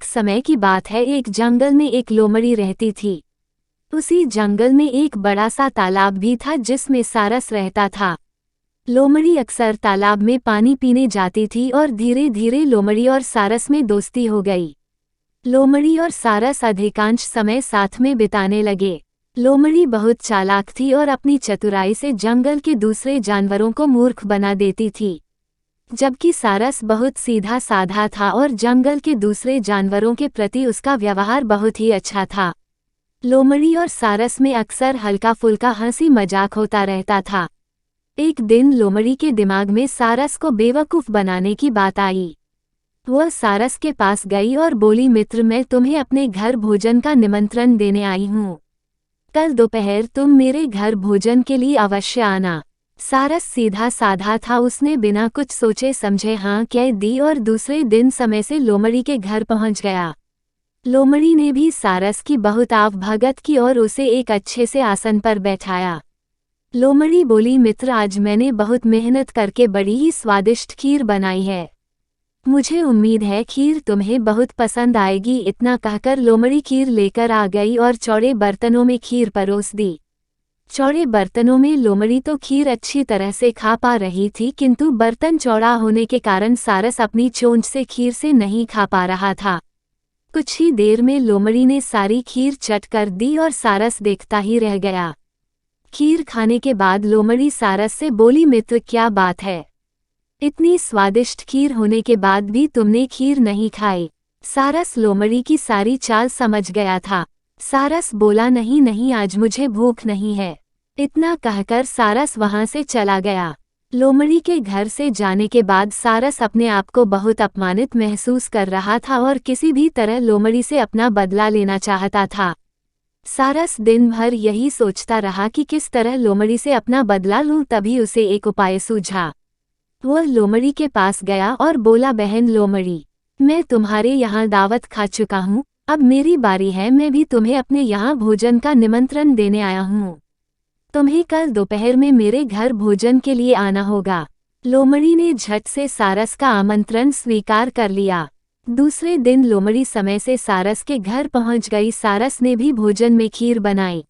समय की बात है, एक जंगल में एक लोमड़ी रहती थी। उसी जंगल में एक बड़ा सा तालाब भी था जिसमें सारस रहता था। लोमड़ी अक्सर तालाब में पानी पीने जाती थी और धीरे धीरे लोमड़ी और सारस में दोस्ती हो गई। लोमड़ी और सारस अधिकांश समय साथ में बिताने लगे। लोमड़ी बहुत चालाक थी और अपनी चतुराई से जंगल के दूसरे जानवरों को मूर्ख बना देती थी, जबकि सारस बहुत सीधा साधा था और जंगल के दूसरे जानवरों के प्रति उसका व्यवहार बहुत ही अच्छा था। लोमड़ी और सारस में अक्सर हल्का फुल्का हंसी मजाक होता रहता था। एक दिन लोमड़ी के दिमाग में सारस को बेवकूफ़ बनाने की बात आई। वह सारस के पास गई और बोली, मित्र, मैं तुम्हें अपने घर भोजन का निमंत्रण देने आई हूँ। कल दोपहर तुम मेरे घर भोजन के लिए अवश्य आना। सारस सीधा साधा था, उसने बिना कुछ सोचे समझे हाँ कह दी और दूसरे दिन समय से लोमड़ी के घर पहुंच गया। लोमड़ी ने भी सारस की बहुत आवभगत की और उसे एक अच्छे से आसन पर बैठाया। लोमड़ी बोली, मित्र, आज मैंने बहुत मेहनत करके बड़ी ही स्वादिष्ट खीर बनाई है। मुझे उम्मीद है खीर तुम्हें बहुत पसंद आएगी। इतना कहकर लोमड़ी खीर लेकर आ गई और चौड़े बर्तनों में खीर परोस दी। चौड़े बर्तनों में लोमड़ी तो खीर अच्छी तरह से खा पा रही थी, किंतु बर्तन चौड़ा होने के कारण सारस अपनी चोंच से खीर से नहीं खा पा रहा था। कुछ ही देर में लोमड़ी ने सारी खीर चट कर दी और सारस देखता ही रह गया। खीर खाने के बाद लोमड़ी सारस से बोली, मित्र, क्या बात है, इतनी स्वादिष्ट खीर होने के बाद भी तुमने खीर नहीं खाई। सारस लोमड़ी की सारी चाल समझ गया था। सारस बोला, नहीं नहीं, आज मुझे भूख नहीं है। इतना कहकर सारस वहां से चला गया। लोमड़ी के घर से जाने के बाद सारस अपने आप को बहुत अपमानित महसूस कर रहा था और किसी भी तरह लोमड़ी से अपना बदला लेना चाहता था। सारस दिन भर यही सोचता रहा कि किस तरह लोमड़ी से अपना बदला लूं। तभी उसे एक उपाय सूझा। वह लोमड़ी के पास गया और बोला, बहन लोमड़ी, मैं तुम्हारे यहाँ दावत खा चुका हूँ, अब मेरी बारी है। मैं भी तुम्हें अपने यहाँ भोजन का निमंत्रण देने आया हूँ। तुम्हें कल दोपहर में मेरे घर भोजन के लिए आना होगा। लोमड़ी ने झट से सारस का आमंत्रण स्वीकार कर लिया। दूसरे दिन लोमड़ी समय से सारस के घर पहुँच गई। सारस ने भी भोजन में खीर बनाई।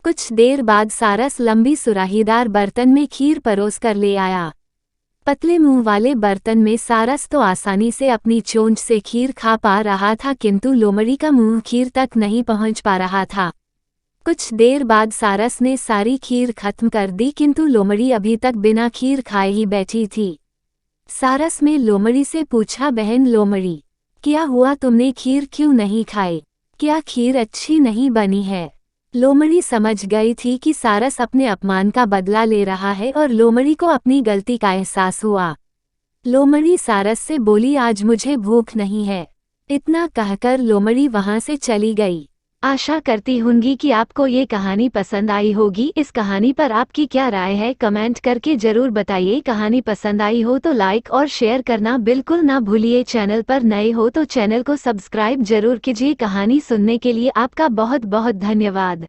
कुछ देर बाद सारस लंबी सुराहीदार बर्तन में खीर परोस कर ले आया। पतले मुंह वाले बर्तन में सारस तो आसानी से अपनी चोंच से खीर खा पा रहा था, किंतु लोमड़ी का मुंह खीर तक नहीं पहुंच पा रहा था। कुछ देर बाद सारस ने सारी खीर खत्म कर दी, किंतु लोमड़ी अभी तक बिना खीर खाए ही बैठी थी। सारस ने लोमड़ी से पूछा, बहन लोमड़ी, क्या हुआ, तुमने खीर क्यों नहीं खाई? क्या खीर अच्छी नहीं बनी है? लोमड़ी समझ गई थी कि सारस अपने अपमान का बदला ले रहा है और लोमड़ी को अपनी गलती का एहसास हुआ। लोमड़ी सारस से बोली, आज मुझे भूख नहीं है। इतना कहकर लोमड़ी वहां से चली गई। आशा करती हूँगी कि आपको ये कहानी पसंद आई होगी। इस कहानी पर आपकी क्या राय है, कमेंट करके जरूर बताइए। कहानी पसंद आई हो तो लाइक और शेयर करना बिल्कुल ना भूलिए। चैनल पर नए हो तो चैनल को सब्सक्राइब जरूर कीजिए। कहानी सुनने के लिए आपका बहुत बहुत धन्यवाद।